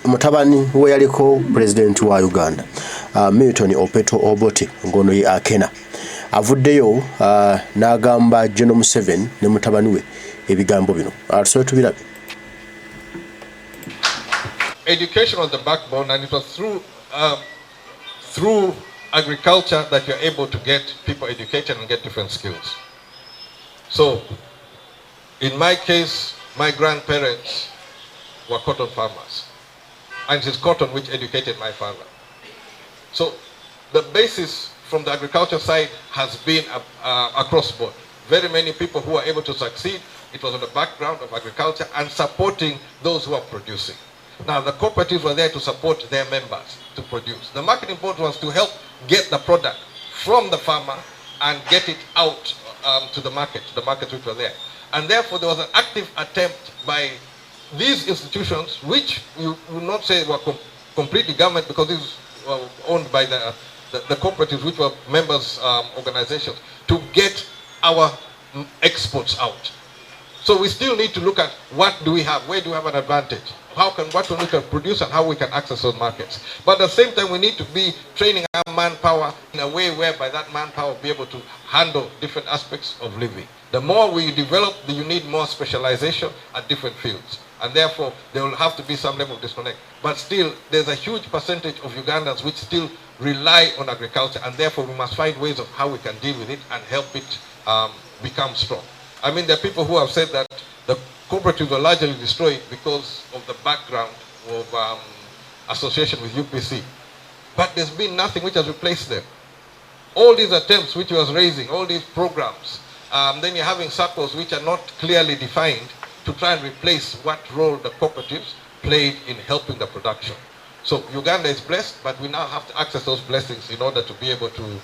Mutabani we yaliko Pulezidenti wa Uganda Obote Obote ngono ye akena avuddeyo n'agamba General Museveni ne Mutabaniwe ebigambo bino so tubirabe. Education was the backbone, and it was through agriculture that you're able to get people educated and get different skills. So in my case, my grandparents were cotton farmers, and it is cotton which educated my father. So the basis from the agriculture side has been across board. Very many people who are able to succeed, it was on the background of agriculture and supporting those who are producing. Now the cooperatives were there to support their members to produce. The marketing board was to help get the product from the farmer and get it out to the markets which were there. And therefore there was an active attempt by these institutions, which you will not say were completely government, because these were owned by the cooperatives, which were members' organizations, to get our exports out. So we still need to look at what do we have, where do we have an advantage, what we can produce and how we can access those markets. But at the same time, we need to be training our manpower in a way whereby that manpower will be able to handle different aspects of living. The more we develop, you need more specialization at different fields. And therefore, there will have to be some level of disconnect. But still, there's a huge percentage of Ugandans which still rely on agriculture, and therefore we must find ways of how we can deal with it and help it become strong. I mean, there are people who have said that the cooperatives were largely destroyed because of the background of association with UPC. But there's been nothing which has replaced them. All these attempts which he was raising, all these programs, then you're having circles which are not clearly defined to try and replace what role the cooperatives played in helping the production. So Uganda is blessed, but we now have to access those blessings in order to be able to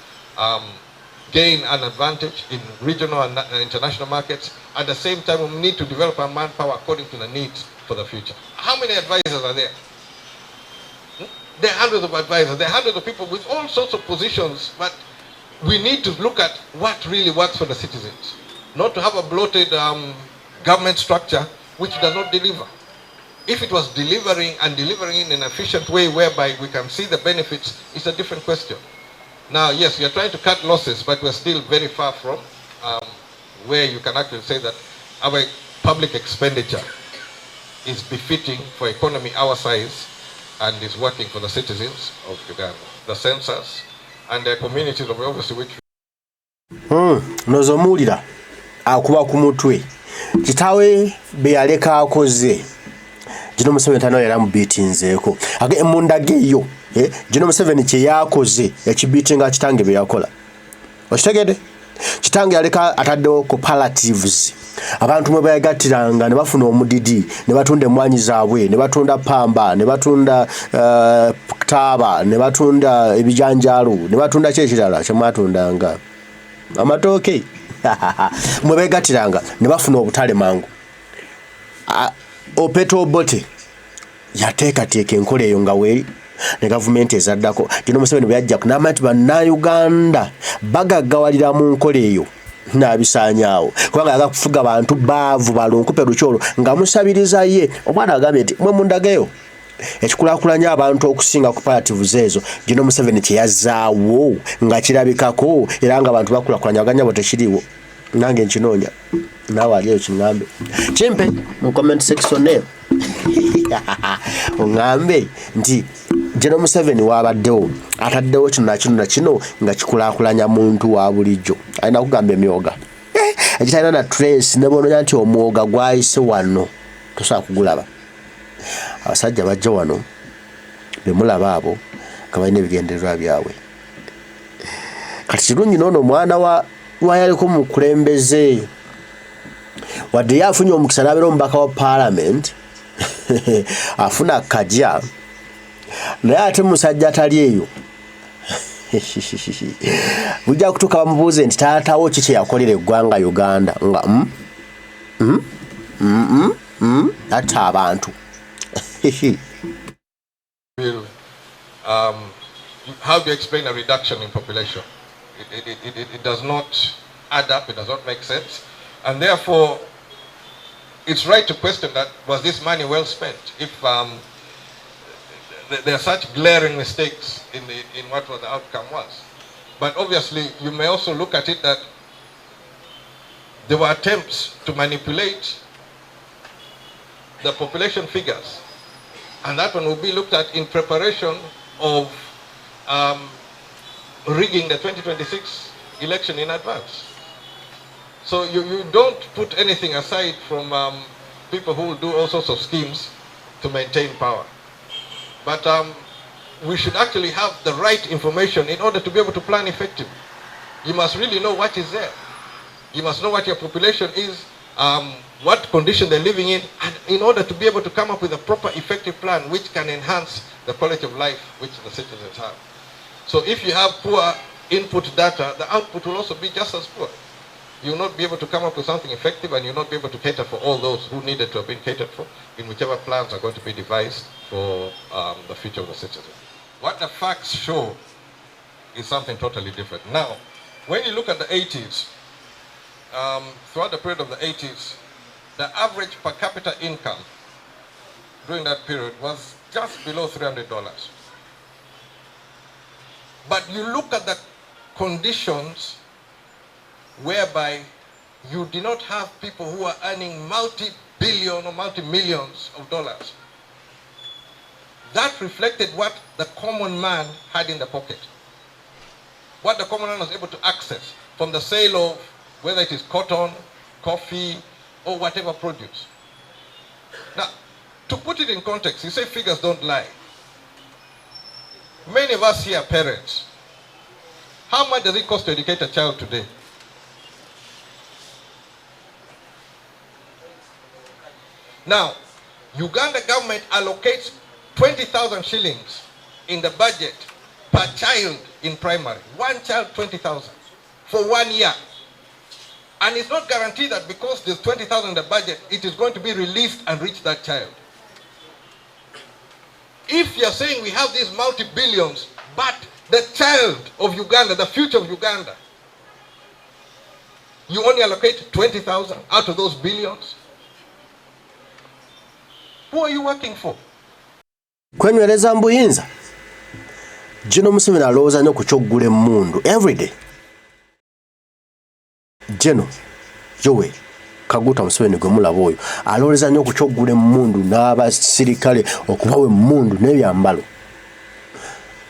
gain an advantage in regional and international markets. At the same time, we need to develop our manpower according to the needs for the future. How many advisors are there? There are hundreds of advisors. There are hundreds of people with all sorts of positions, but we need to look at what really works for the citizens. Not to have a bloated government structure which does not deliver. If it was delivering in an efficient way whereby we can see the benefits, it's a different question. Now, yes, we are trying to cut losses, but we're still very far from where you can actually say that our public expenditure is befitting for economy our size and is working for the citizens of Uganda, the census, and the communities of obviously which. Nozomulira akuba ku mutwe kitawe beyaleka akoze General Museveni tano yali mubitinzeeko age emundageyo General Museveni kye yakoze ekibitinga kitange bye yakola okitegede kitange yaleka ataddewo cooperatives abantu mwe bayagatiranga ne bafuna omudidi ne batunda emwanyi zaabwe ne batunda pamba ne batunda taaba ne batunda ebijanjalo ne batunda kyekirala kyemwatundanga amatooke mwe bayagatiranga ne bafuna obutale mangu Obote Obote yateekateeka enkola eyo nga weeri ne gavumenti ezaddako General Museveni bwe yajja kunamati bannayuganda bagaggawalira mu nkola eyo n'abisaanyaawo kubanga yaga kufuga bantu baavu balunkupe lukyolo nga musabiriza ye omwana agambye nti mwe mundageyo ekikulaakulanya abantu okusinga cooperatives ezo General Museveni kye yazzaawo nga kirabikako era nga abantu bakulaakulanya aganya bo tekiriiwo nange nkinoonya naawe aliyo kingambe kimpe mu comment section eyo ongambe nti General Museveni wabaddewo ataddewo kino na kino nga kikulaakulanya muntu wa bulijjo alina kugamba emyoga ekitalina na trace ne bononya nti omwoga gwayise wano tosobola kugulaba abasajja bajja wano bemulaba abo nga balina ebigendererwa byabwe kati kirungi noono omwana wayaliko mukulembeze wadde yafunye omukisa n'abeera omubaka wa parliament afuna kajja naye ate musajja atali eyo bujja kutuuka bamubuuze nti taatawo ki kye yakolera eggwanga Uganda nga atta abantu. How do you explain a reduction in population? It does not add up, it does not make sense. And therefore, it's right to question that, was this money well spent? If there are such glaring mistakes in what the outcome was. But obviously, you may also look at it that there were attempts to manipulate the population figures. And that one will be looked at in preparation of rigging the 2026 election in advance. So you don't put anything aside from people who will do all sorts of schemes to maintain power. But we should actually have the right information in order to be able to plan effectively. You must really know what is there. You must know what your population is, what condition they're living in, and in order to be able to come up with a proper effective plan which can enhance the quality of life which the citizens have. So if you have poor input data, the output will also be just as poor. You will not be able to come up with something effective, and you will not be able to cater for all those who needed to have been catered for in whichever plans are going to be devised for the future of the citizen. What the facts show is something totally different. Now, when you look at the 80s, throughout the period of the 80s, the average per capita income during that period was just below $300. But you look at the conditions whereby you do not have people who are earning multi-billion or multi-millions of dollars. That reflected what the common man had in the pocket. What the common man was able to access from the sale of, whether it is cotton, coffee, or whatever produce. Now, to put it in context, you say figures don't lie. Many of us here are parents. How much does it cost to educate a child today? Now, Uganda government allocates 20,000 shillings in the budget per child in primary. One child, 20,000 for 1 year. And it's not guaranteed that because there's 20,000 in the budget, it is going to be released and reach that child. If you're saying we have these multi-billions, but the child of Uganda, the future of Uganda, you only allocate 20,000 out of those billions, who are you working for? Kwenywereza mbuyinza Jino Museveni alowooza nnyo ku kyoggula emmundu everyday. Jeno Jowe Kaguta Museveni gwe mulaba oyo alowooza nnyo ku kyoggula emmundu n'abasirikale okubawa emmundu n'ebyambalo.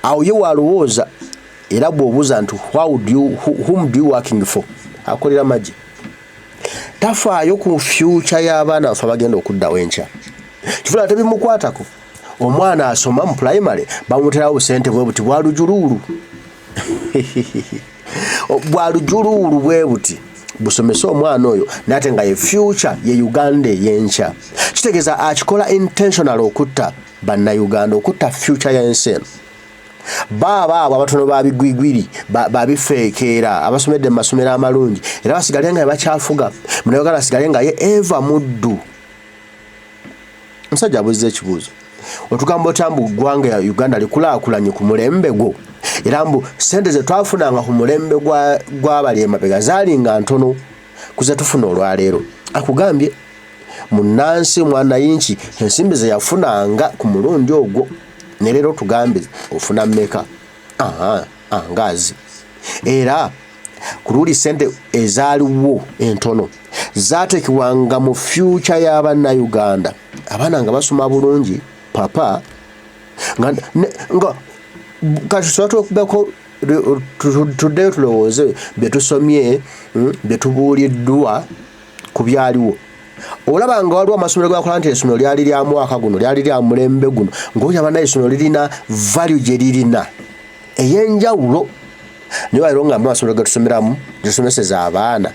Awo ye walowooza era bw'obuuza nti whom do you working for? Akolera magi. Tafaayo ku future y'abaana baffe bagenda okuddawo enkya. Kifula tebimukwatako. Omwana asoma mu primary bamuterawo sente bwe buti bwalujululu. Bwalujululu bwe buti busomesa omwana oyo nate nga ye future ye Uganda y'enkya. Kitegeeza akikola intentional okutta bannayuganda, okutta future y'ensi eno. Baba abo abatono babigwigwiri babifeekeera abasomedde mu masomero amalungi era basigale nga bakyafuga munayogala asigale nga ye Eva Muddu. Musajja abuuza ekibuuzo. Otugamba otambu ggwanga ya Uganda likulaakulanye ku mulembe gwo era mbu sente ze twafunanga ku mulembe gw'abali emabega zaalinga ntono kuze tufuna olwaleero. Akugambye munnansi mwana yinki ensimbi ze yafunanga ku mulundi ogwo ne leero tugambe ofuna mmeka. Ngazi era kululi sente ezaaliwo entono zaateekebwanga mu future y'Abannayuganda. Abaana nga basoma bulungi papa nga katusobola okubako tuddeyo tulowooze bye tusomye bye tubuuliddwa ku byaliwo. Olaba nga waliwo amasomero gakola nti essomero lyali lya mwaka guno lyali lya mulembe guno ng'olaba naye essomero lirina value gye lirina ey'enjawulo. Naye waliwo nga amasomero getusomeramu tusomeseza abaana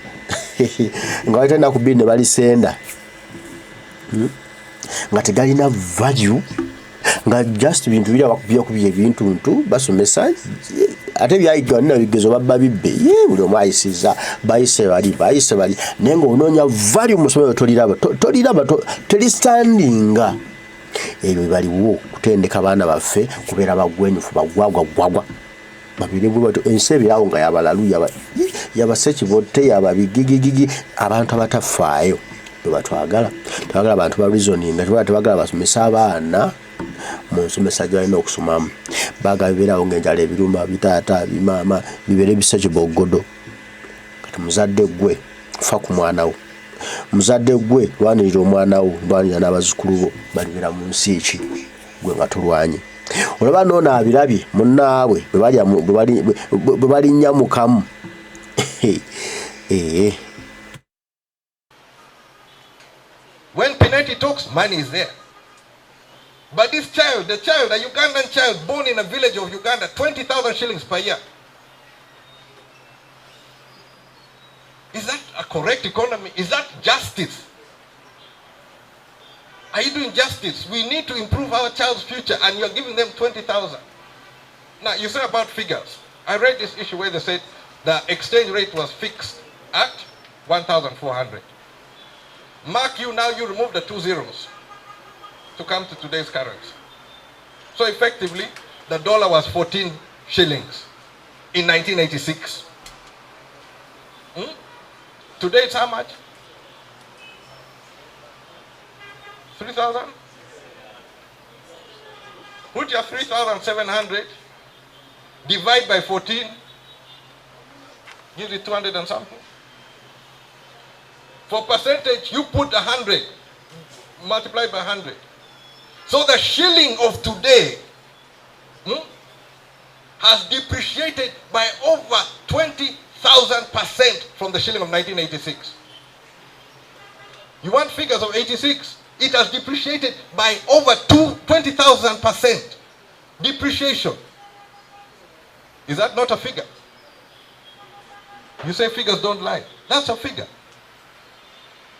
nga balitalina ku bbiri ne balisenda nga tegalina value nga just bintu biri abakubya ebintu ntu basomesa ate byayigwa nina bigezo babba bibbe buli omu ayisiza bayise bali naye ng'onoonya value mu ssomero toliraba teristandinga. Ebyo baliwo kutendeka abaana baffe kubeera bagwenyufu bagwagwa babiri bwe batyo ensi ebirawo nga yabalalu yabasekibotte yababigigigigi abantu abatafaayo. bebatwagala twagala abantu ba reasoning nga tebagala basomesa abaana mu nsomesa gyalina okusomamu baagala bibeerawo ng'enjala ebiruma bitaata bimaama bibeere bisa kibogodo kati muzadde gwe fa ku mwana wo muzadde gwe lwanirira omwana wo lwanirira n'abazzukulu bo balibeera mu nsi ki gwe nga tulwanye olaba noono abirabye munnaabwe bwe balinnya mukamu When Pineti talks, money is there. But this child, a Ugandan child born in a village of Uganda, 20,000 shillings per year. Is that a correct economy? Is that justice? Are you doing justice? We need to improve our child's future and you're giving them 20,000. Now, you say about figures. I read this issue where they said the exchange rate was fixed at 1,400. Mark you now, you remove the 2 zeros to come to today's currency. So effectively, the dollar was 14 shillings in 1986. Today it's how much? 3,000? Put your 3,700, divide by 14, gives you 200 and something. For percentage, you put 100, multiply by 100. So the shilling of today has depreciated by over 20,000% from the shilling of 1986. You want figures of 86? It has depreciated by over 20,000% depreciation. Is that not a figure? You say figures don't lie. That's a figure.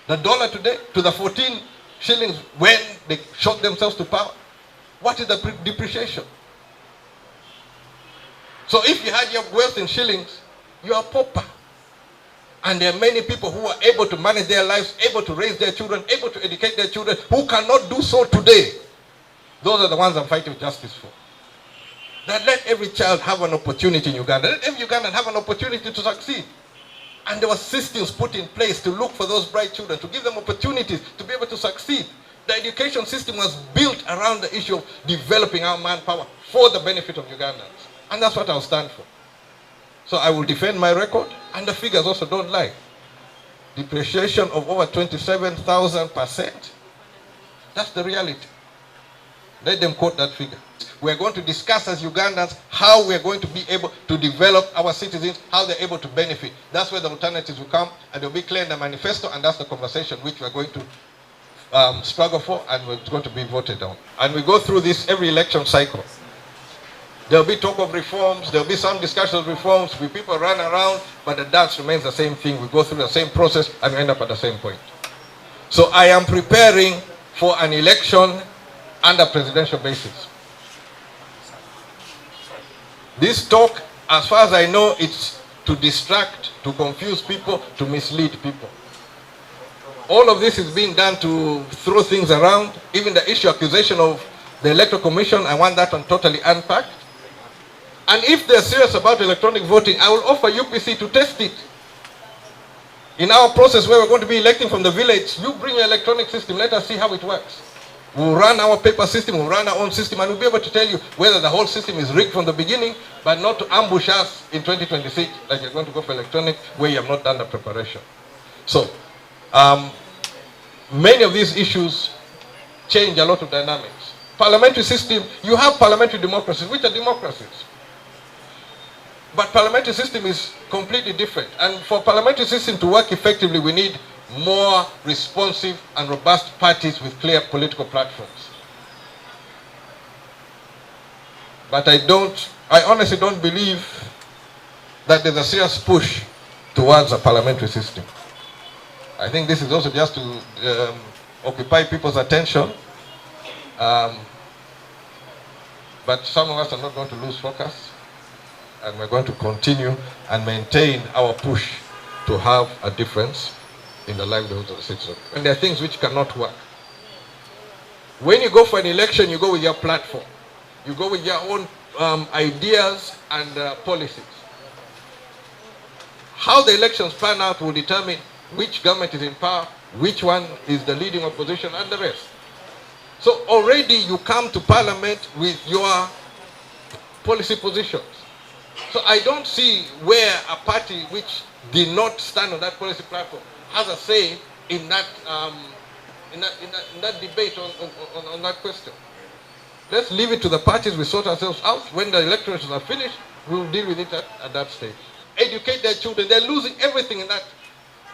The dollar today to the 14 shillings when they shot themselves to power. What is the depreciation? So if you had your wealth in shillings, you are pauper. And there are many people who are able to manage their lives, able to raise their children, able to educate their children, who cannot do so today. Those are the ones I'm fighting justice for. That let every child have an opportunity in Uganda. Let every Ugandan have an opportunity to succeed. And there were systems put in place to look for those bright children, to give them opportunities to be able to succeed. The education system was built around the issue of developing our manpower for the benefit of Ugandans. And that's what I'll stand for. So I will defend my record, and the figures also don't lie. Depreciation of over 27,000%. That's the reality. Let them quote that figure. We're going to discuss as Ugandans how we're going to be able to develop our citizens, how they're able to benefit. That's where the alternatives will come, and they'll be clear in the manifesto, and that's the conversation which we're going to struggle for, and it's going to be voted on. And we go through this every election cycle. There'll be talk of reforms, there'll be some discussion of reforms, we people run around, but the dance remains the same thing. We go through the same process and we end up at the same point. So I am preparing for an election under presidential basis. This talk, as far as I know, it's to distract, to confuse people, to mislead people. All of this is being done to throw things around. Even the issue accusation of the Electoral Commission, I want that one totally unpacked. And if they're serious about electronic voting, I will offer UPC to test it. In our process where we're going to be electing from the village, you bring your electronic system, let us see how it works. We'll run our paper system, we'll run our own system, and we'll be able to tell you whether the whole system is rigged from the beginning, but not to ambush us in 2026, like you're going to go for electronic, where you have not done the preparation. So, many of these issues change a lot of dynamics. Parliamentary system, you have parliamentary democracies, which are democracies. But parliamentary system is completely different. And for parliamentary system to work effectively, we need more responsive and robust parties with clear political platforms. But I honestly don't believe that there's a serious push towards a parliamentary system. I think this is also just to occupy people's attention. But some of us are not going to lose focus. And we're going to continue and maintain our push to have a difference in the livelihoods of the citizens. And there are things which cannot work. When you go for an election, you go with your platform. You go with your own ideas and policies. How the elections pan out will determine which government is in power, which one is the leading opposition and the rest. So already you come to parliament with your policy positions. So I don't see where a party which did not stand on that policy platform has a say in that debate on that question. Let's leave it to the parties. We sort ourselves out. When the elections are finished, we'll deal with it at that stage. Educate their children. They're losing everything in that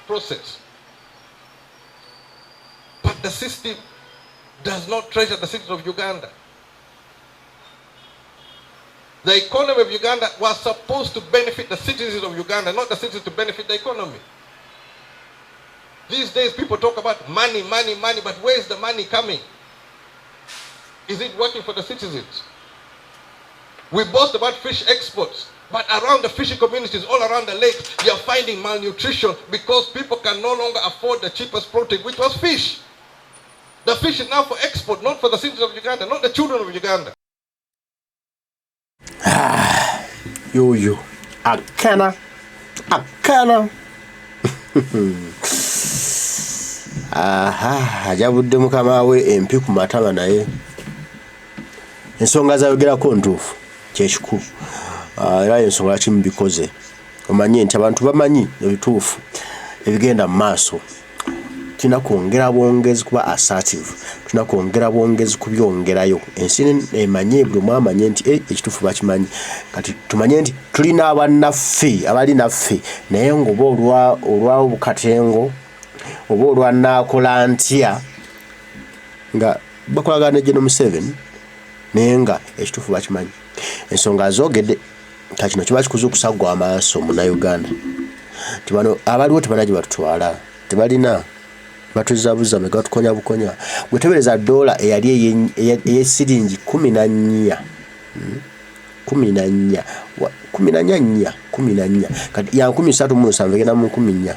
process. But the system does not treasure the citizens of Uganda. The economy of Uganda was supposed to benefit the citizens of Uganda, not the citizens to benefit the economy. These days people talk about money, money, money, but where's the money coming? Is it working for the citizens? We boast about fish exports, but around the fishing communities, all around the lake, you are finding malnutrition because people can no longer afford the cheapest protein, which was fish. The fish is now for export, not for the citizens of Uganda, not the children of Uganda. Yo, akana. Ajabudde mukama we empi ku mataba naye. Ensonga zayogerako ntuufu kyekikulu. Era ensonga laki mubikoze. Omanye nti abantu bamanyi ebituufu ebigenda mu maaso. Tulina kwongera bwongezi kuba assertive. Tulina kwongera bwongezi kubyongerayo. Ensi emanye buli omu amanye nti ekituufu bakimanyi. Kati tumanye nti tulina abannaffe abali naffe naye ng'oba olwa obukatengo oba olwa naakola ntya nga bakolagana ne General Museveni naye nga ekituufu bakimanyi. Ensonga azoogedde kati kino kiba kikuzuukusa ggwa amaaso Munnayuganda. Ti bano abaliwo tebana gye batutwala. Tebalina batuzabuza mega tukonya bukonya. Wetebereza dola eyali eyesiringi 14 kati ya 13 egenda mu 14.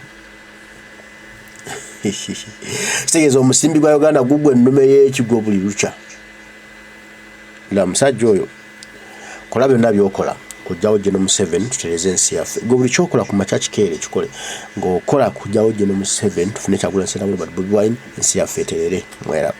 Kitegeeza omusimbi gwa Uganda gugwe ennume y'ekigo buli lukya. La musajja oyo kola byonna by'okola kujjawo General Museveni tutereze ensi yaffe. Gwe buli kyokola ku makya kikeere kikole ng'okola kujjawo General Museveni tufune kyagula nsera mu Bobi Wine ensi yaffe eterere. Mwera.